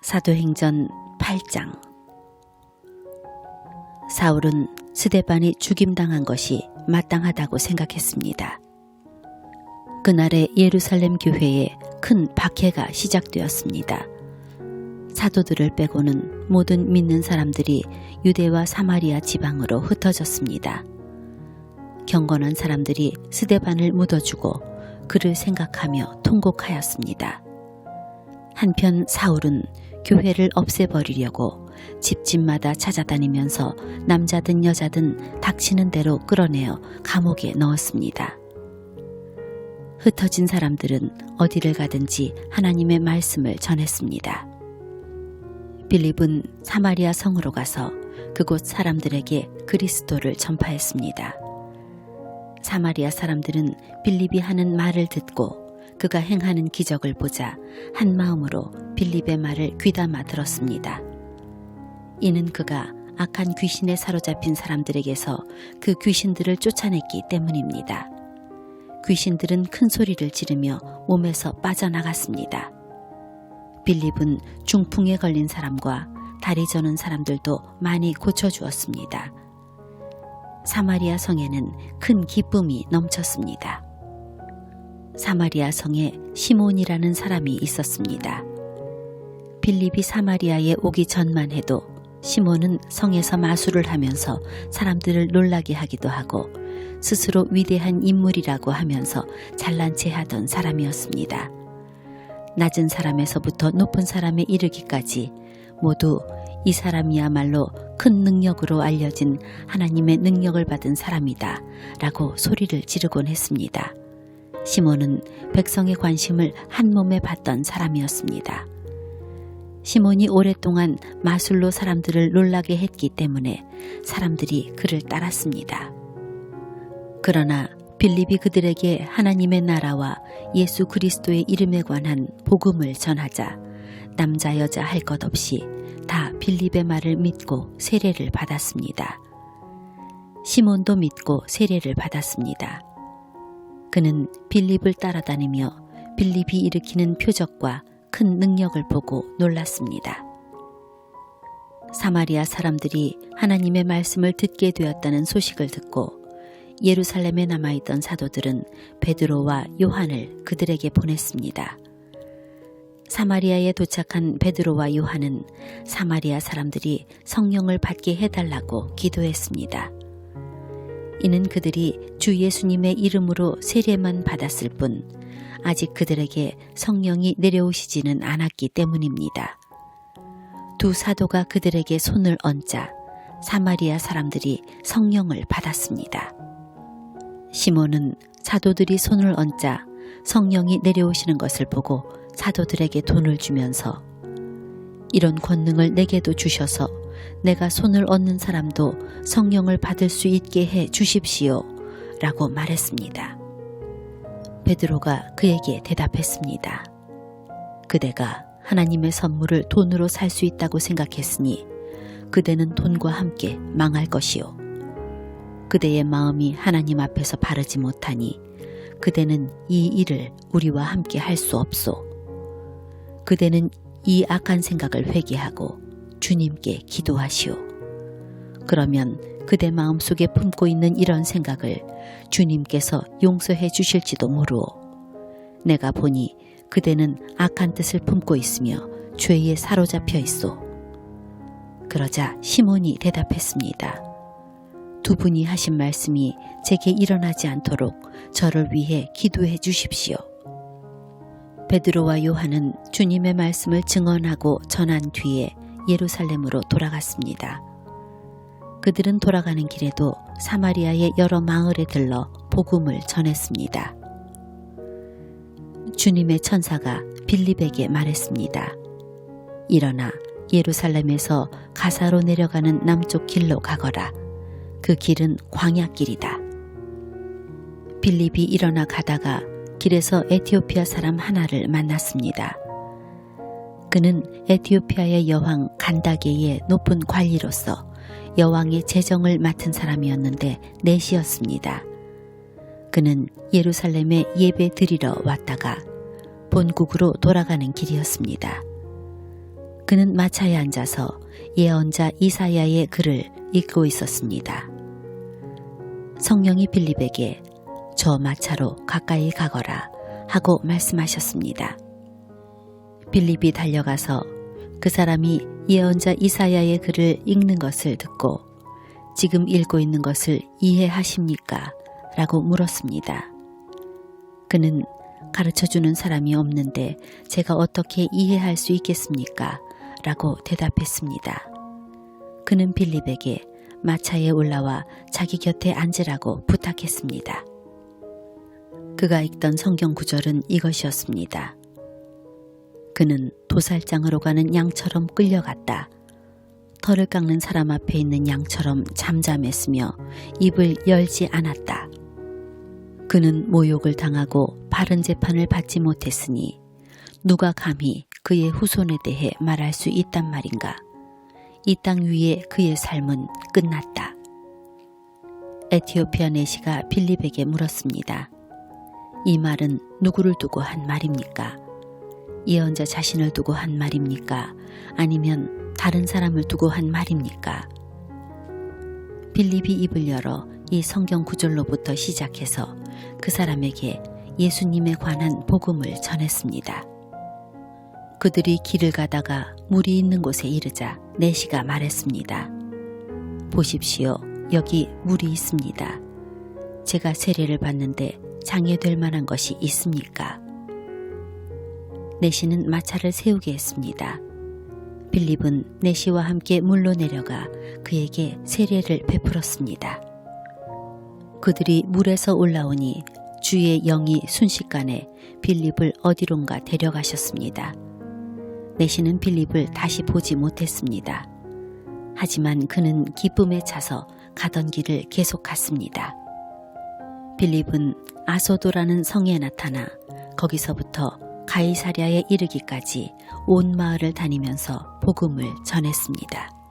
사도행전 8장. 사울은 스데반이 죽임당한 것이 마땅하다고 생각했습니다. 그날의 예루살렘 교회에 큰 박해가 시작되었습니다. 사도들을 빼고는 모든 믿는 사람들이 유대와 사마리아 지방으로 흩어졌습니다. 경건한 사람들이 스데반을 묻어주고 그를 생각하며 통곡하였습니다. 한편 사울은 교회를 없애버리려고 집집마다 찾아다니면서 남자든 여자든 닥치는 대로 끌어내어 감옥에 넣었습니다. 흩어진 사람들은 어디를 가든지 하나님의 말씀을 전했습니다. 빌립은 사마리아 성으로 가서 그곳 사람들에게 그리스도를 전파했습니다. 사마리아 사람들은 빌립이 하는 말을 듣고 그가 행하는 기적을 보자 한 마음으로 빌립의 말을 귀담아 들었습니다. 이는 그가 악한 귀신에 사로잡힌 사람들에게서 그 귀신들을 쫓아냈기 때문입니다. 귀신들은 큰 소리를 지르며 몸에서 빠져나갔습니다. 빌립은 중풍에 걸린 사람과 다리 저는 사람들도 많이 고쳐주었습니다. 사마리아 성에는 큰 기쁨이 넘쳤습니다. 사마리아 성에 시몬이라는 사람이 있었습니다. 빌립이 사마리아에 오기 전만 해도 시몬은 성에서 마술을 하면서 사람들을 놀라게 하기도 하고 스스로 위대한 인물이라고 하면서 잘난 체 하던 사람이었습니다. 낮은 사람에서부터 높은 사람에 이르기까지 모두 이 사람이야말로 큰 능력으로 알려진 하나님의 능력을 받은 사람이다 라고 소리를 지르곤 했습니다. 시몬은 백성의 관심을 한 몸에 받던 사람이었습니다. 시몬이 오랫동안 마술로 사람들을 놀라게 했기 때문에 사람들이 그를 따랐습니다. 그러나 빌립이 그들에게 하나님의 나라와 예수 그리스도의 이름에 관한 복음을 전하자 남자 여자 할 것 없이 다 빌립의 말을 믿고 세례를 받았습니다. 시몬도 믿고 세례를 받았습니다. 그는 빌립을 따라다니며 빌립이 일으키는 표적과 큰 능력을 보고 놀랐습니다. 사마리아 사람들이 하나님의 말씀을 듣게 되었다는 소식을 듣고 예루살렘에 남아있던 사도들은 베드로와 요한을 그들에게 보냈습니다. 사마리아에 도착한 베드로와 요한은 사마리아 사람들이 성령을 받게 해달라고 기도했습니다. 이는 그들이 주 예수님의 이름으로 세례만 받았을 뿐 아직 그들에게 성령이 내려오시지는 않았기 때문입니다. 두 사도가 그들에게 손을 얹자 사마리아 사람들이 성령을 받았습니다. 시몬은 사도들이 손을 얹자 성령이 내려오시는 것을 보고 사도들에게 돈을 주면서 이런 권능을 내게도 주셔서 내가 손을 얹는 사람도 성령을 받을 수 있게 해 주십시오 라고 말했습니다. 베드로가 그에게 대답했습니다. 그대가 하나님의 선물을 돈으로 살 수 있다고 생각했으니 그대는 돈과 함께 망할 것이요. 그대의 마음이 하나님 앞에서 바르지 못하니 그대는 이 일을 우리와 함께 할 수 없소. 그대는 이 악한 생각을 회개하고 주님께 기도하시오. 그러면 그대 마음속에 품고 있는 이런 생각을 주님께서 용서해 주실지도 모르오. 내가 보니 그대는 악한 뜻을 품고 있으며 죄에 사로잡혀 있소. 그러자 시몬이 대답했습니다. 두 분이 하신 말씀이 제게 일어나지 않도록 저를 위해 기도해 주십시오. 베드로와 요한은 주님의 말씀을 증언하고 전한 뒤에 예루살렘으로 돌아갔습니다. 그들은 돌아가는 길에도 사마리아의 여러 마을에 들러 복음을 전했습니다. 주님의 천사가 빌립에게 말했습니다. 일어나 예루살렘에서 가사로 내려가는 남쪽 길로 가거라. 그 길은 광야길이다. 빌립이 일어나 가다가 길에서 에티오피아 사람 하나를 만났습니다. 그는 에티오피아의 여왕 간다게의 높은 관리로서 여왕의 재정을 맡은 사람이었는데 내시였습니다. 그는 예루살렘에 예배 드리러 왔다가 본국으로 돌아가는 길이었습니다. 그는 마차에 앉아서 예언자 이사야의 글을 읽고 있었습니다. 성령이 빌립에게 저 마차로 가까이 가거라 하고 말씀하셨습니다. 빌립이 달려가서 그 사람이 예언자 이사야의 글을 읽는 것을 듣고 지금 읽고 있는 것을 이해하십니까? 라고 물었습니다. 그는 가르쳐주는 사람이 없는데 제가 어떻게 이해할 수 있겠습니까? 라고 대답했습니다. 그는 빌립에게 마차에 올라와 자기 곁에 앉으라고 부탁했습니다. 그가 읽던 성경 구절은 이것이었습니다. 그는 도살장으로 가는 양처럼 끌려갔다. 털을 깎는 사람 앞에 있는 양처럼 잠잠했으며 입을 열지 않았다. 그는 모욕을 당하고 바른 재판을 받지 못했으니 누가 감히 그의 후손에 대해 말할 수 있단 말인가. 이 땅 위에 그의 삶은 끝났다. 에티오피아 내시가 빌립에게 물었습니다. 이 말은 누구를 두고 한 말입니까? 예언자 자신을 두고 한 말입니까? 아니면 다른 사람을 두고 한 말입니까? 빌립이 입을 열어 이 성경 구절로부터 시작해서 그 사람에게 예수님에 관한 복음을 전했습니다. 그들이 길을 가다가 물이 있는 곳에 이르자 내시가 말했습니다. 보십시오. 여기 물이 있습니다. 제가 세례를 받는데 장애될 만한 것이 있습니까? 내시는 마차를 세우게 했습니다. 빌립은 내시와 함께 물로 내려가 그에게 세례를 베풀었습니다. 그들이 물에서 올라오니 주의 영이 순식간에 빌립을 어디론가 데려가셨습니다. 내시는 빌립을 다시 보지 못했습니다. 하지만 그는 기쁨에 차서 가던 길을 계속 갔습니다. 빌립은 아소도라는 성에 나타나 거기서부터 가이사랴에 이르기까지 온 마을을 다니면서 복음을 전했습니다.